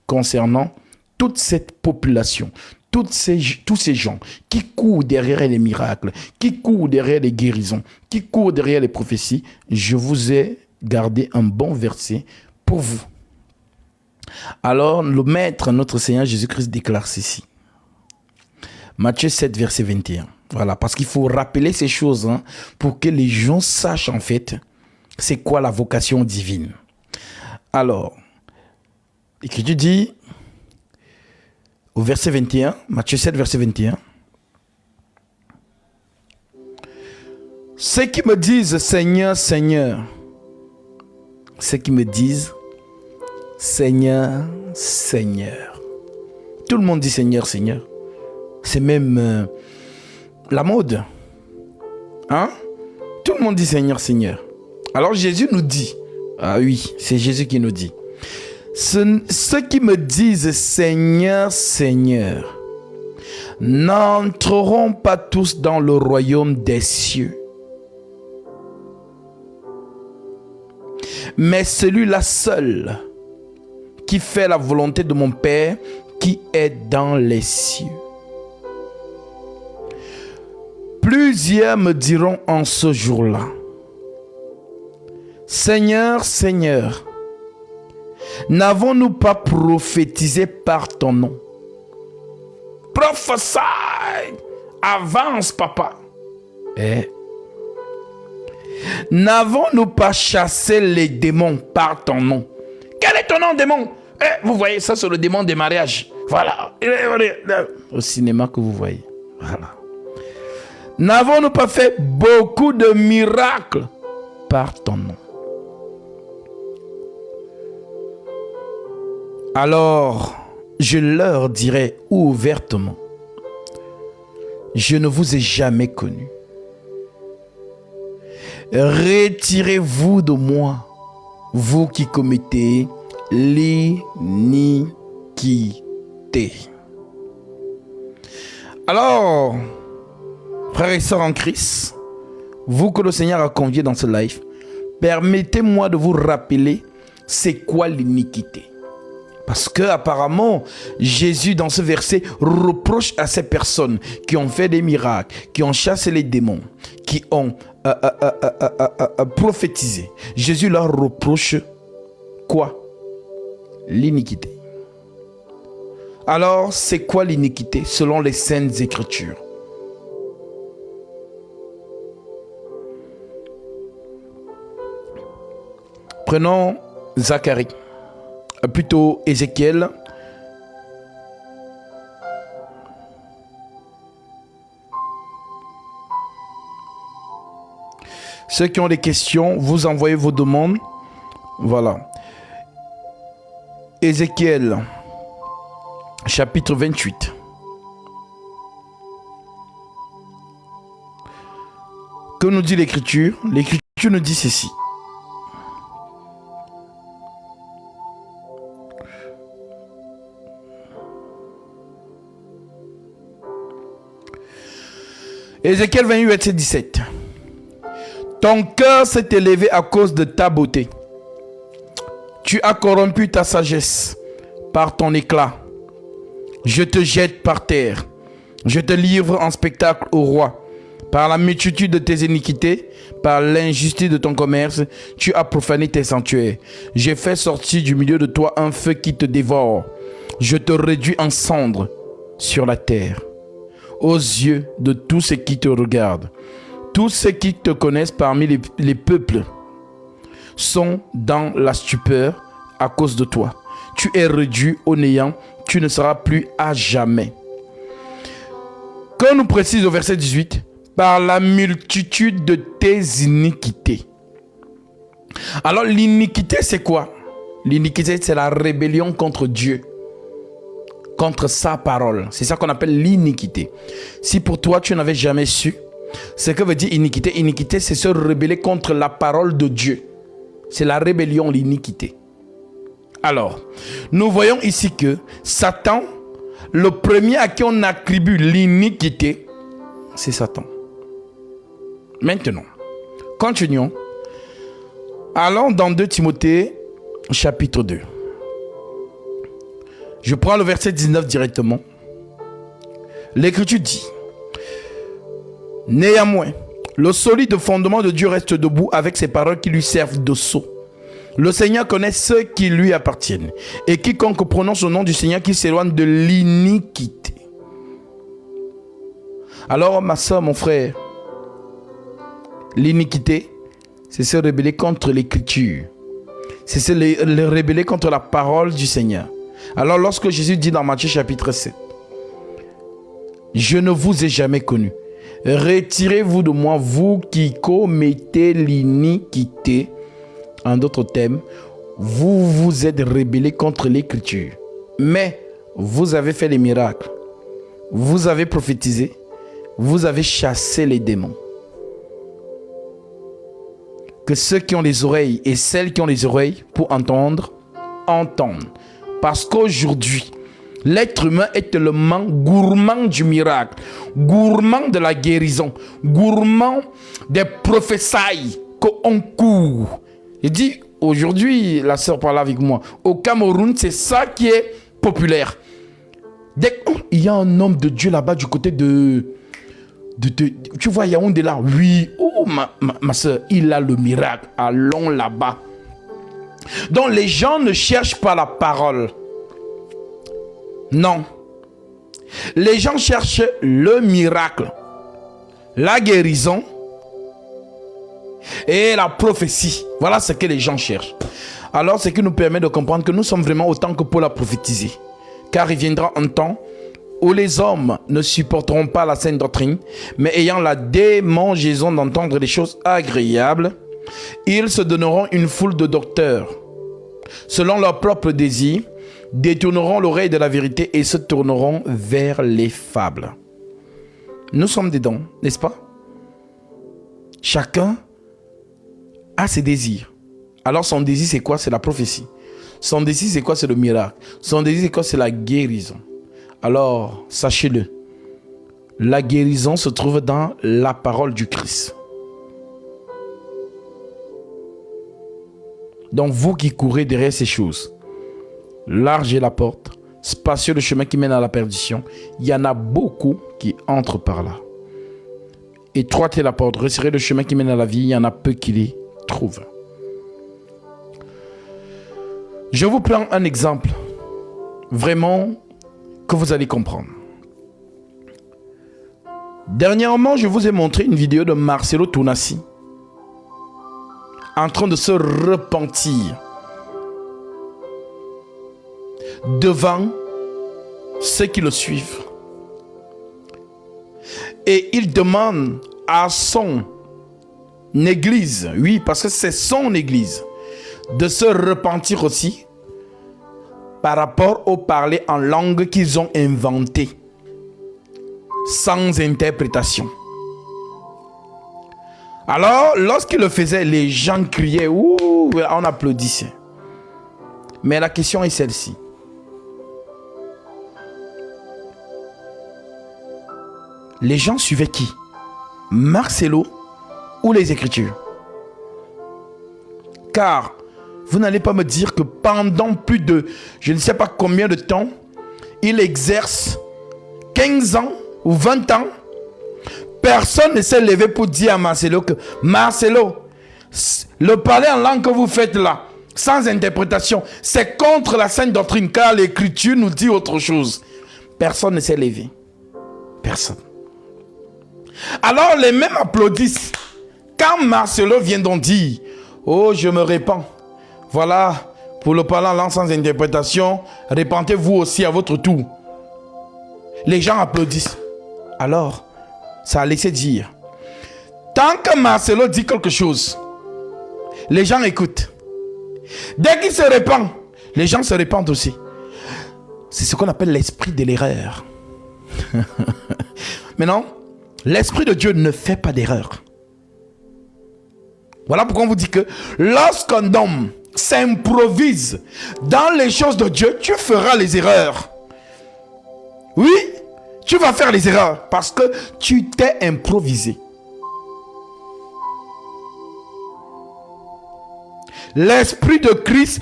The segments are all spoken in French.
concernant toute cette population, tous ces gens qui courent derrière les miracles, qui courent derrière les guérisons, qui courent derrière les prophéties. Je vous ai gardé un bon verset pour vous. Alors, le Maître, notre Seigneur Jésus-Christ déclare ceci. Matthieu 7, verset 21. Voilà, parce qu'il faut rappeler ces choses pour que les gens sachent en fait c'est quoi la vocation divine. Alors, l'Écriture dit au verset 21, Matthieu 7, verset 21. Ceux qui me disent Seigneur, Seigneur, ceux qui me disent Seigneur, Seigneur. Tout le monde dit Seigneur, Seigneur. C'est même la mode. Hein? Tout le monde dit Seigneur, Seigneur. Alors Jésus nous dit, ah oui, c'est Jésus qui nous dit, ceux qui me disent Seigneur, Seigneur, n'entreront pas tous dans le royaume des cieux, mais celui-là seul qui fait la volonté de mon Père qui est dans les cieux. Plusieurs me diront en ce jour-là, Seigneur, Seigneur, n'avons-nous pas prophétisé par ton nom? Prophesy! Avance, papa. N'avons-nous pas chassé les démons par ton nom? Quel est ton nom, démon? Vous voyez, ça c'est le démon des mariages. Voilà. Au cinéma que vous voyez. Voilà. N'avons-nous pas fait beaucoup de miracles par ton nom? Alors, je leur dirai ouvertement, je ne vous ai jamais connu. Retirez-vous de moi, vous qui commettez l'iniquité. Alors, frères et sœurs en Christ, vous que le Seigneur a conviés dans ce live, permettez-moi de vous rappeler c'est quoi l'iniquité. Parce que apparemment, Jésus dans ce verset reproche à ces personnes qui ont fait des miracles, qui ont chassé les démons, qui ont prophétisé. Jésus leur reproche quoi? L'iniquité. Alors, c'est quoi l'iniquité selon les Saintes Écritures? Prenons Zacharie. Plutôt Ézéchiel. Ceux qui ont des questions, vous envoyez vos demandes. Voilà. Ézéchiel, chapitre 28. Que nous dit l'Écriture? L'Écriture nous dit ceci. Ézéchiel 28, verset 17. Ton cœur s'est élevé à cause de ta beauté. Tu as corrompu ta sagesse par ton éclat. Je te jette par terre. Je te livre en spectacle au roi. Par la multitude de tes iniquités, par l'injustice de ton commerce, tu as profané tes sanctuaires. J'ai fait sortir du milieu de toi un feu qui te dévore. Je te réduis en cendres sur la terre. Aux yeux de tous ceux qui te regardent, tous ceux qui te connaissent parmi les peuples sont dans la stupeur à cause de toi. Tu es réduit au néant, tu ne seras plus à jamais. Quand nous précise au verset 18, par la multitude de tes iniquités. Alors l'iniquité c'est quoi? L'iniquité c'est la rébellion contre Dieu, contre sa parole. C'est ça qu'on appelle l'iniquité. Si pour toi tu n'avais jamais su ce que veut dire iniquité, iniquité c'est se rebeller contre la parole de Dieu. C'est la rébellion, l'iniquité. Alors, nous voyons ici que Satan, le premier à qui on attribue l'iniquité, c'est Satan. Maintenant, continuons. Allons dans 2 Timothée chapitre 2. Je prends le verset 19 directement. L'Écriture dit: néanmoins, le solide fondement de Dieu reste debout avec ses paroles qui lui servent de sceau. Le Seigneur connaît ceux qui lui appartiennent, et quiconque prononce le nom du Seigneur qui s'éloigne de l'iniquité. Alors, ma soeur, mon frère, l'iniquité, c'est se rebeller contre l'Écriture. C'est se rebeller contre la parole du Seigneur. Alors, lorsque Jésus dit dans Matthieu chapitre 7, je ne vous ai jamais connu. Retirez-vous de moi, vous qui commettez l'iniquité. En d'autres termes, vous vous êtes rebellés contre l'Écriture. Mais vous avez fait les miracles. Vous avez prophétisé. Vous avez chassé les démons. Que ceux qui ont les oreilles et celles qui ont les oreilles pour entendre, entendent. Parce qu'aujourd'hui, l'être humain est tellement gourmand du miracle, gourmand de la guérison, gourmand des prophéties qu'on court. Il dit, aujourd'hui, la sœur parle avec moi, au Cameroun, c'est ça qui est populaire. Dès qu'il y a un homme de Dieu là-bas du côté tu vois Yaoundé là, oui, oh ma soeur, il a le miracle, allons là-bas. Donc les gens ne cherchent pas la parole. Non. Les gens cherchent le miracle, la guérison et la prophétie. Voilà ce que les gens cherchent. Alors, ce qui nous permet de comprendre que nous sommes vraiment autant que Paul a prophétisé. Car il viendra un temps où les hommes ne supporteront pas la saine doctrine, mais ayant la démangeaison d'entendre des choses agréables, ils se donneront une foule de docteurs, selon leur propre désir, détourneront l'oreille de la vérité et se tourneront vers les fables. Nous sommes dedans, n'est-ce pas? Chacun a ses désirs. Alors son désir c'est quoi? C'est la prophétie. Son désir c'est quoi? C'est le miracle. Son désir c'est quoi? C'est la guérison. Alors sachez-le, la guérison se trouve dans la parole du Christ. Donc vous qui courez derrière ces choses, large est la porte, spacieux le chemin qui mène à la perdition. Il y en a beaucoup qui entrent par là. Étroite est la porte, resserré le chemin qui mène à la vie. Il y en a peu qui les trouvent. Je vous prends un exemple, vraiment, que vous allez comprendre. Dernièrement, je vous ai montré une vidéo de Marcelo Tounassi en train de se repentir devant ceux qui le suivent. Et il demande à son église, oui, parce que c'est son église, de se repentir aussi par rapport au parler en langue qu'ils ont inventé, sans interprétation. Alors, lorsqu'il le faisait, les gens criaient, ouh, on applaudissait. Mais la question est celle-ci. Les gens suivaient qui? Marcelo ou les Écritures? Car vous n'allez pas me dire que pendant plus de, je ne sais pas combien de temps, il exerce 15 ans ou 20 ans. Personne ne s'est levé pour dire à Marcelo que Marcelo, le parler en langue que vous faites là, sans interprétation, c'est contre la sainte doctrine, car l'Écriture nous dit autre chose. Personne ne s'est levé. Personne. Alors les mêmes applaudissent. Quand Marcelo vient donc dire, oh, je me répands. Voilà, pour le parler en langue sans interprétation, répentez-vous aussi à votre tour. Les gens applaudissent. Alors, ça a laissé dire. Tant que Marcelo dit quelque chose, les gens écoutent. Dès qu'il se répand, les gens se répandent aussi. C'est ce qu'on appelle l'esprit de l'erreur. Mais non, l'esprit de Dieu ne fait pas d'erreur. Voilà pourquoi on vous dit que lorsqu'un homme s'improvise dans les choses de Dieu, tu feras les erreurs. Oui, tu vas faire les erreurs parce que tu t'es improvisé. L'esprit de Christ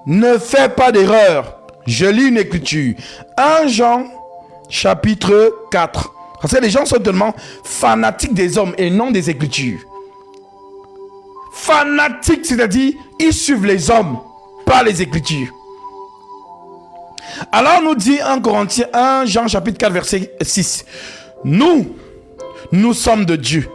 ne fait pas d'erreur. Je lis une écriture. 1 Jean, chapitre 4. Parce que les gens sont tellement fanatiques des hommes et non des Écritures. Fanatiques, c'est-à-dire, ils suivent les hommes, pas les Écritures. Alors, nous dit 1 Jean chapitre 4, verset 6. Nous sommes de Dieu.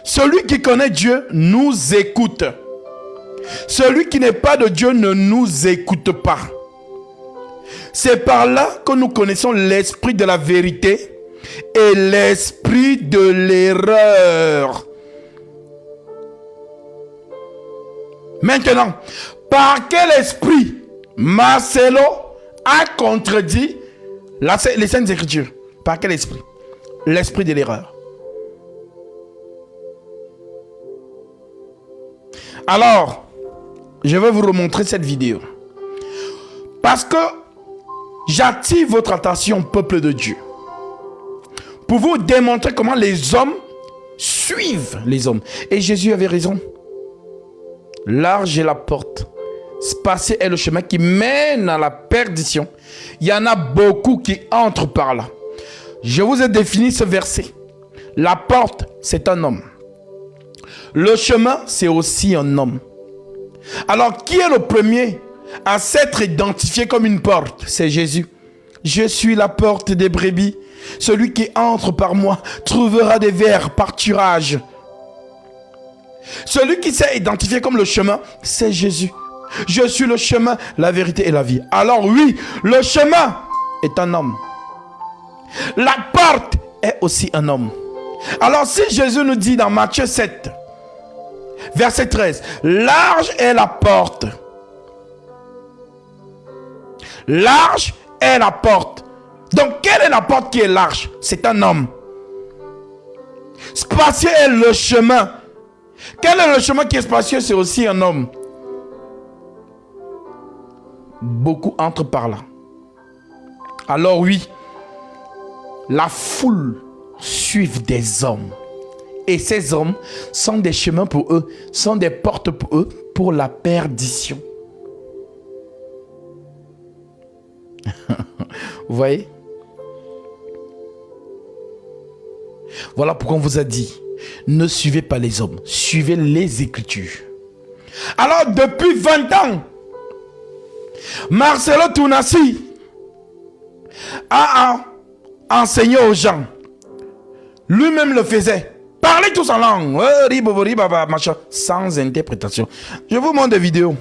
Celui qui connaît Dieu nous écoute. Celui qui n'est pas de Dieu ne nous écoute pas. C'est par là que nous connaissons l'esprit de la vérité et l'esprit de l'erreur. Maintenant, par quel esprit Marcelo a contredit les Saintes Écritures? Par quel esprit? L'esprit de l'erreur. Alors, je vais vous remontrer cette vidéo. Parce que j'attire votre attention, peuple de Dieu, pour vous démontrer comment les hommes suivent les hommes. Et Jésus avait raison. Large est la porte, spacieux est le chemin qui mène à la perdition. Il y en a beaucoup qui entrent par là. Je vous ai défini ce verset. La porte, c'est un homme. Le chemin, c'est aussi un homme. Alors, qui est le premier à s'être identifié comme une porte? C'est Jésus. Je suis la porte des brebis. Celui qui entre par moi trouvera des vers pâturage. Celui qui s'est identifié comme le chemin, c'est Jésus. Je suis le chemin, la vérité et la vie. Alors oui, le chemin est un homme. La porte est aussi un homme. Alors si Jésus nous dit dans Matthieu 7, verset 13, large est la porte. Large est la porte. Donc, quelle est la porte qui est large? C'est un homme. Spacieux est le chemin. Quel est le chemin qui est spacieux? C'est aussi un homme. Beaucoup entrent par là. Alors oui, la foule suit des hommes. Et ces hommes sont des chemins pour eux, sont des portes pour eux, pour la perdition. Vous voyez? Voilà pourquoi on vous a dit, ne suivez pas les hommes, suivez les Écritures. Alors, depuis 20 ans, Marcelo Tounassi a enseigné aux gens. Lui-même le faisait. Parlez tous en langue. Sans interprétation. Je vous montre des vidéos.